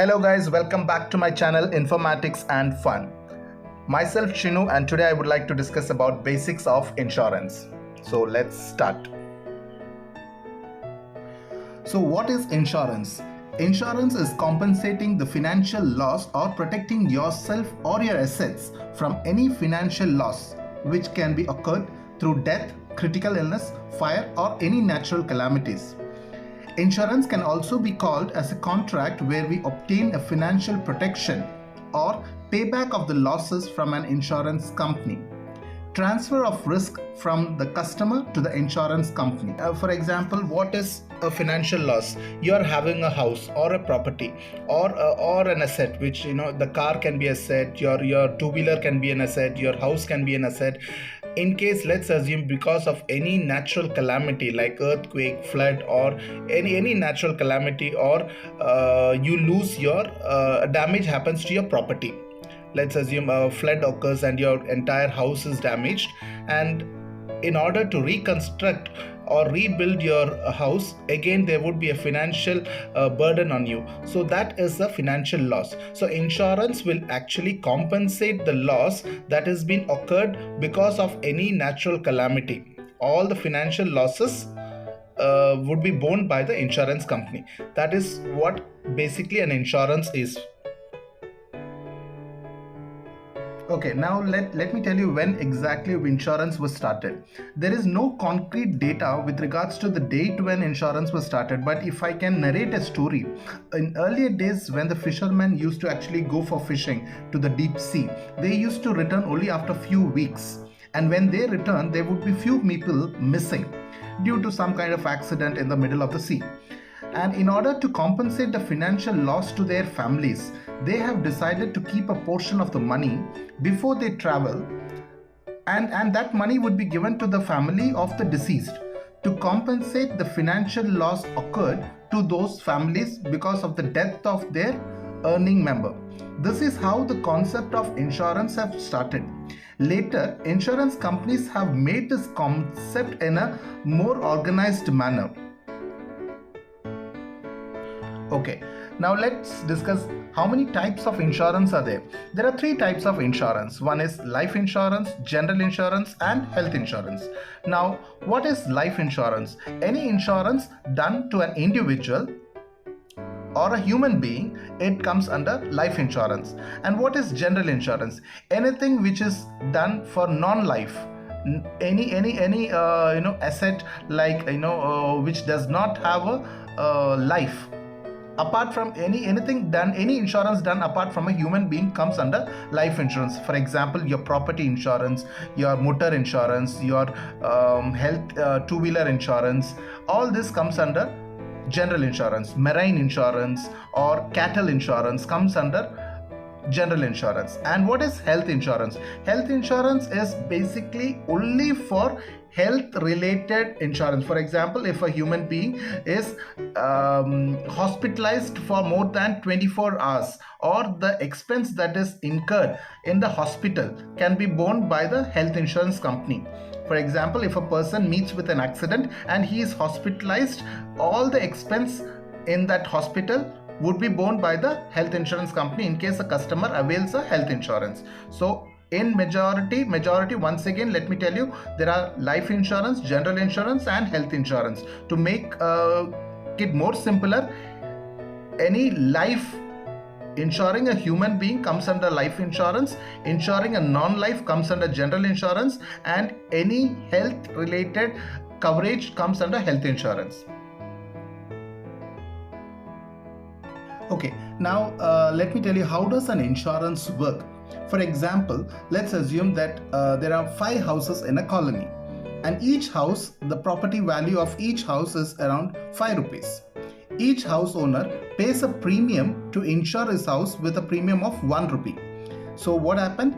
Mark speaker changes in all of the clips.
Speaker 1: Hello guys, welcome back to my channel Informatics and Fun. Myself Shinu, and today I would like to discuss about basics of insurance. So let's start. So what is insurance? Insurance is compensating the financial loss or protecting yourself or your assets from any financial loss which can be occurred through death, critical illness, fire or any natural calamities. Insurance can also be called as a contract where we obtain a financial protection or payback of the losses from an insurance company. Transfer of risk from the customer to the insurance company. For example, what is a financial loss? You are having a house or a property or an asset, which the car can be asset, your two-wheeler can be an asset, your house can be an asset. In case, let's assume, because of any natural calamity like earthquake, flood or any natural calamity, or you lose your damage happens to your property. Let's assume a flood occurs and your entire house is damaged, and in order to reconstruct or rebuild your house again, there would be a financial burden on you. So that is a financial loss. So insurance will actually compensate the loss that has been occurred because of any natural calamity. All the financial losses would be borne by the insurance company. That is what basically an insurance is. Okay, now let me tell you when exactly insurance was started. There is no concrete data with regards to the date when insurance was started, but if I can narrate a story, in earlier days when the fishermen used to actually go for fishing to the deep sea, they used to return only after few weeks, and when they returned there would be few people missing due to some kind of accident in the middle of the sea. And in order to compensate the financial loss to their families, they have decided to keep a portion of the money before they travel, and that money would be given to the family of the deceased to compensate the financial loss occurred to those families because of the death of their earning member. This is how the concept of insurance have started. Later, insurance companies have made this concept in a more organized manner. Okay, now let's discuss how many types of insurance are there. There are three types of insurance. One is life insurance, general insurance and health insurance. Now, what is life insurance? Any insurance done to an individual or a human being, it comes under life insurance. And what is general insurance? Anything which is done for non-life, any asset like which does not have a life. Apart from any insurance done apart from a human being comes under life insurance. For example, your property insurance, your motor insurance, your health two-wheeler insurance, all this comes under general insurance. Marine insurance or cattle insurance comes under general insurance. And what is health insurance? Health insurance is basically only for health related insurance. For example, if a human being is hospitalized for more than 24 hours, or the expense that is incurred in the hospital can be borne by the health insurance company. For example, if a person meets with an accident and he is hospitalized, all the expense in that hospital would be borne by the health insurance company in case a customer avails a health insurance. So in majority, once again let me tell you, there are life insurance, general insurance and health insurance. To make it more simpler, any life insuring a human being comes under life insurance, insuring a non-life comes under general insurance, and any health related coverage comes under health insurance. Okay, now let me tell you how does an insurance work. For example, let's assume that there are 5 houses in a colony, and each house, the property value of each house is around 5 rupees. Each house owner pays a premium to insure his house with a premium of 1 rupee. So what happened?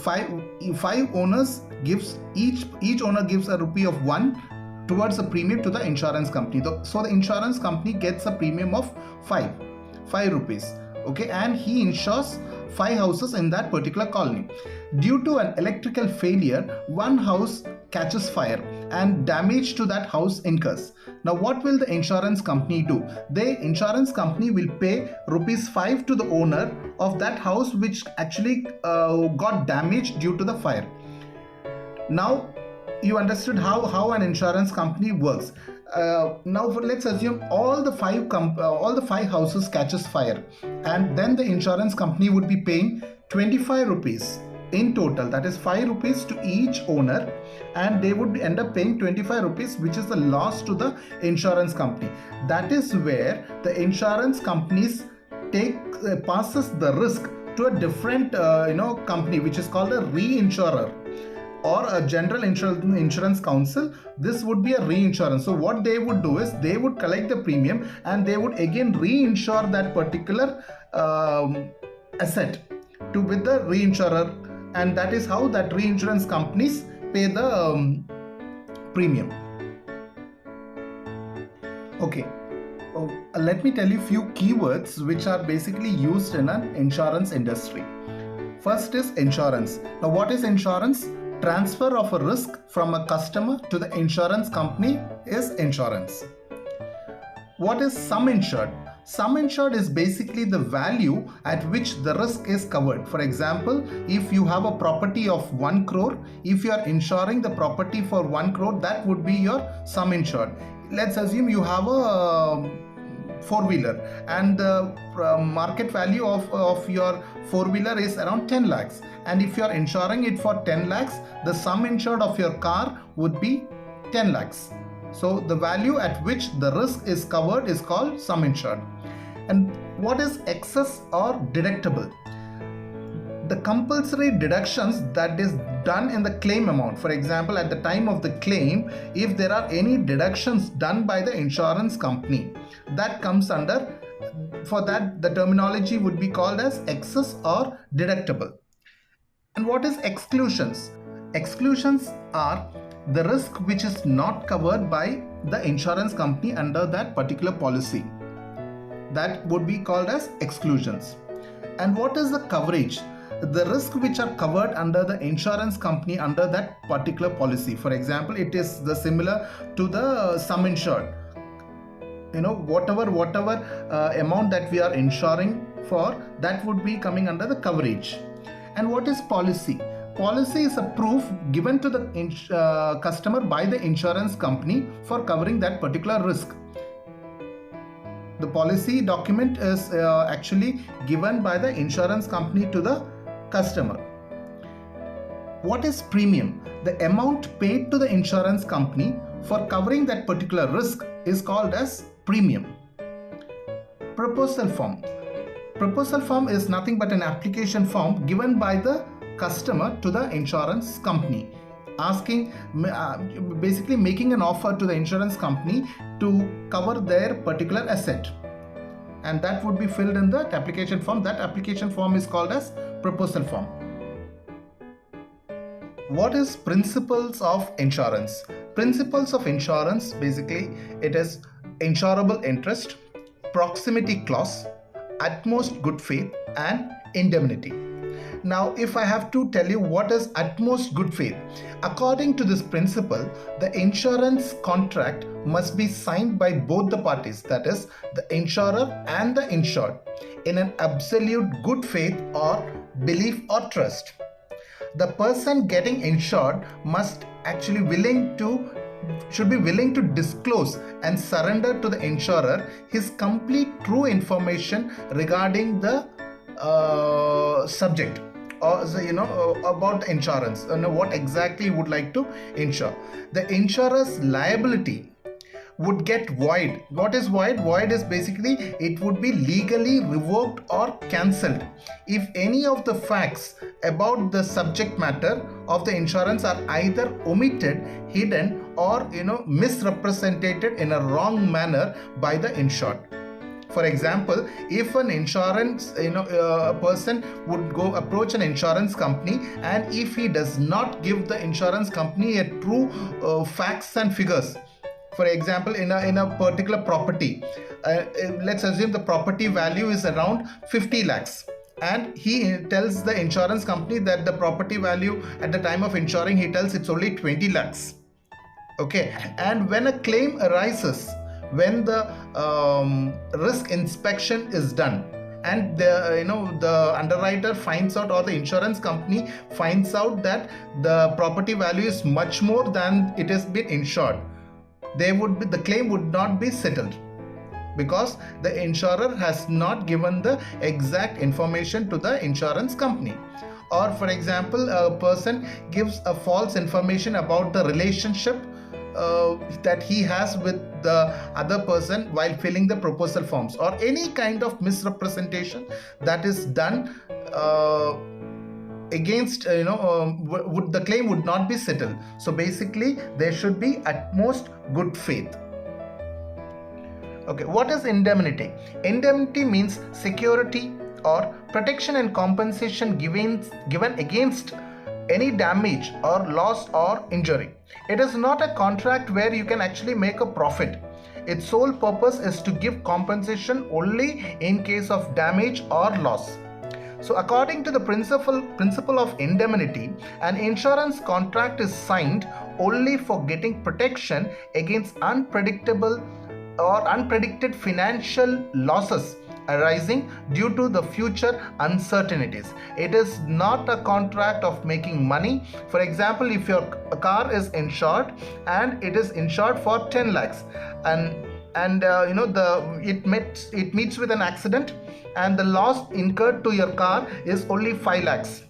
Speaker 1: Five owners gives each owner gives a rupee of 1 towards a premium to the insurance company. So the insurance company gets a premium of 5 rupees. Okay, and he insures 5 houses in that particular colony. Due to an electrical failure, one house catches fire and damage to that house incurs. Now what will the insurance company do? The insurance company will pay rupees 5 to the owner of that house which actually got damaged due to the fire. Now you understood how an insurance company works. Now let's assume all the five houses catches fire, and then the insurance company would be paying 25 rupees in total, that is 5 rupees to each owner, and they would end up paying 25 rupees, which is the loss to the insurance company. That is where the insurance companies passes the risk to a different company, which is called a reinsurer or a general insurance council. This would be a reinsurance. So what they would do is they would collect the premium and they would again reinsure that particular asset with the reinsurer, and that is how that reinsurance companies pay the premium. Okay, let me tell you few keywords which are basically used in an insurance industry. First is insurance. Now what is insurance? Transfer of a risk from a customer to the insurance company is insurance. What is sum insured? Sum insured is basically the value at which the risk is covered. For example, if you have a property of 1 crore, if you are insuring the property for 1 crore, that would be your sum insured. Let's assume you have a four-wheeler and the market value of your four-wheeler is around 10 lakhs, and if you are insuring it for 10 lakhs, the sum insured of your car would be 10 lakhs. So the value at which the risk is covered is called sum insured. And what is excess or deductible? The compulsory deductions that is done in the claim amount. For example, at the time of the claim, if there are any deductions done by the insurance company, that comes under, for that the terminology would be called as excess or deductible. And what is exclusions? Exclusions are the risk which is not covered by the insurance company under that particular policy. That would be called as exclusions. And what is the coverage? The risk which are covered under the insurance company under that particular policy. For example, it is the similar to the sum insured. Whatever amount that we are insuring for, that would be coming under the coverage. And what is policy? Policy is a proof given to the customer by the insurance company for covering that particular risk. The policy document is actually given by the insurance company to the customer. What is premium? The amount paid to the insurance company for covering that particular risk is called as premium. Proposal form. Proposal form is nothing but an application form given by the customer to the insurance company, asking, basically making an offer to the insurance company to cover their particular asset, and that would be filled in the application form. That application form is called as proposal form. What is principles of insurance? Principles of insurance, basically it is insurable interest, proximity clause, utmost good faith, and indemnity. Now, if I have to tell you what is utmost good faith, according to this principle, the insurance contract must be signed by both the parties, that is, the insurer and the insured, in an absolute good faith or belief or trust. The person getting insured must actually should be willing to disclose and surrender to the insurer his complete true information regarding the subject, or about the insurance, what exactly he would like to insure. The insurer's liability would get void. What is void? Void is basically it would be legally revoked or cancelled if any of the facts about the subject matter of the insurance are either omitted, hidden, or misrepresented in a wrong manner by the insured. For example, if an insurance, a person would go approach an insurance company, and if he does not give the insurance company a true facts and figures. For example, in a particular property, let's assume the property value is around 50 lakhs. And he tells the insurance company that the property value at the time of insuring, he tells it's only 20 lakhs. Okay, and when a claim arises, when the risk inspection is done, and the underwriter finds out, or the insurance company finds out that the property value is much more than it has been insured, the claim would not be settled, because the insurer has not given the exact information to the insurance company. Or for example, a person gives a false information about the relationship that he has with the other person while filling the proposal forms, or any kind of misrepresentation that is done against the claim would not be settled. So basically there should be at most good faith. Okay, what is indemnity? Indemnity means security or protection and compensation given against any damage or loss or injury. It is not a contract where you can actually make a profit. Its sole purpose is to give compensation only in case of damage or loss. So according to the principle of indemnity, an insurance contract is signed only for getting protection against unpredictable or unpredicted financial losses arising due to the future uncertainties. It is not a contract of making money. For example, if your car is insured and it is insured for 10 lakhs, and it meets with an accident, and the loss incurred to your car is only 5 lakhs.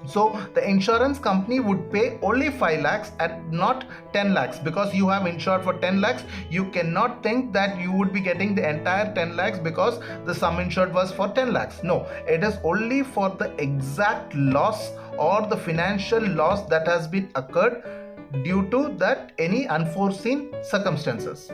Speaker 1: So the insurance company would pay only 5 lakhs and not 10 lakhs, because you have insured for 10 lakhs. You cannot think that you would be getting the entire 10 lakhs because the sum insured was for 10 lakhs. No, it is only for the exact loss or the financial loss that has been occurred due to that any unforeseen circumstances.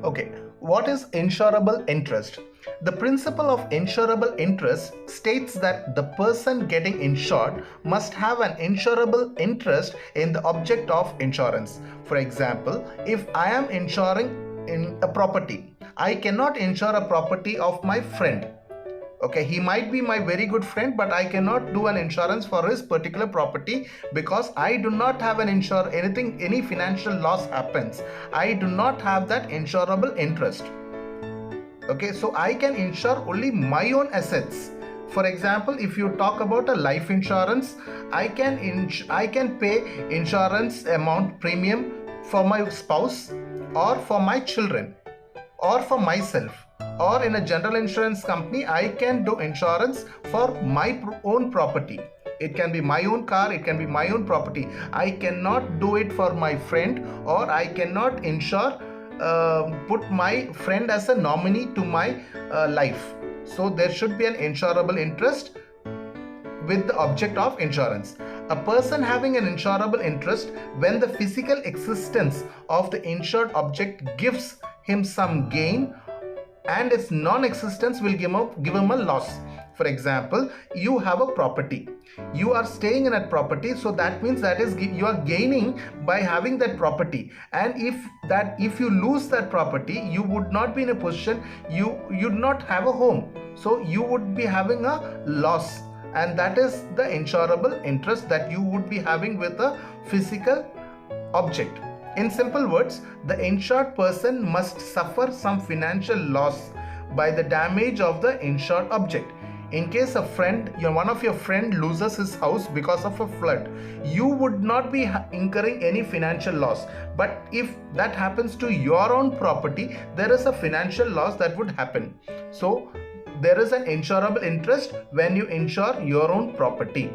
Speaker 1: Okay, what is insurable interest? The principle of insurable interest states that the person getting insured must have an insurable interest in the object of insurance. For example, if I am insuring in a property, I cannot insure a property of my friend. Okay, he might be my very good friend, but I cannot do an insurance for his particular property because I do not have an any financial loss happens. I do not have that insurable interest. Okay, so I can insure only my own assets. For example, if you talk about a life insurance, I can pay insurance amount premium for my spouse, or for my children, or for myself. Or in a general insurance company, I can do insurance for my own property. It can be my own car, it can be my own property. I cannot do it for my friend, or I cannot insure put my friend as a nominee to my life. So there should be an insurable interest with the object of insurance. A person having an insurable interest when the physical existence of the insured object gives him some gain, and its non-existence will give him a loss. For example, you have a property, you are staying in that property, so that means that is you are gaining by having that property. And if you lose that property, you would not be in a position, you'd not have a home, so you would be having a loss, and that is the insurable interest that you would be having with a physical object. In simple words, the insured person must suffer some financial loss by the damage of the insured object. In case one of your friend loses his house because of a flood, you would not be incurring any financial loss. But if that happens to your own property, there is a financial loss that would happen. So there is an insurable interest when you insure your own property.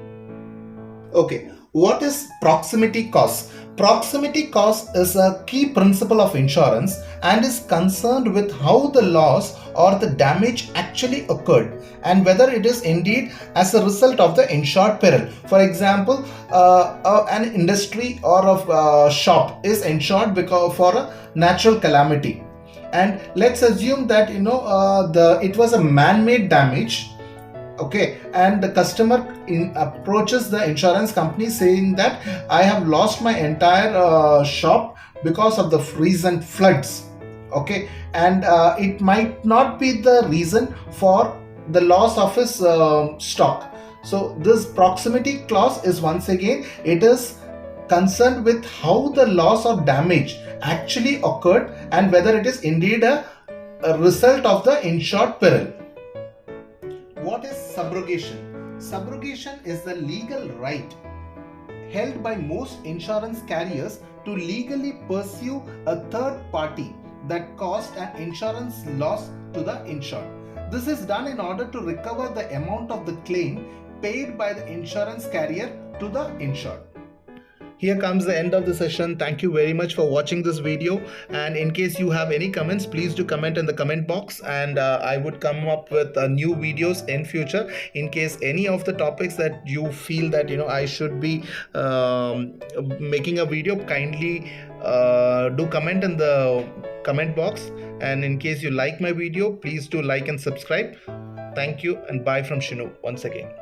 Speaker 1: Okay, what is proximity cost? Proximity cost is a key principle of insurance and is concerned with how the loss or the damage actually occurred and whether it is indeed as a result of the insured peril. For example, an industry or a shop is insured for a natural calamity, and let's assume that it was a man-made damage. Okay, and the customer approaches the insurance company saying that I have lost my entire shop because of the recent floods. Okay, and it might not be the reason for the loss of his stock. So this proximity clause is, once again, it is concerned with how the loss or damage actually occurred and whether it is indeed a result of the insured peril. What is subrogation? Subrogation is the legal right held by most insurance carriers to legally pursue a third party that caused an insurance loss to the insured. This is done in order to recover the amount of the claim paid by the insurance carrier to the insured. Here comes the end of the session. Thank you very much for watching this video, and in case you have any comments, please do comment in the comment box, and I would come up with new videos in future. In case any of the topics that you feel that I should be making a video, kindly do comment in the comment box, and in case you like my video, please do like and subscribe. Thank you, and bye from Shinu once again.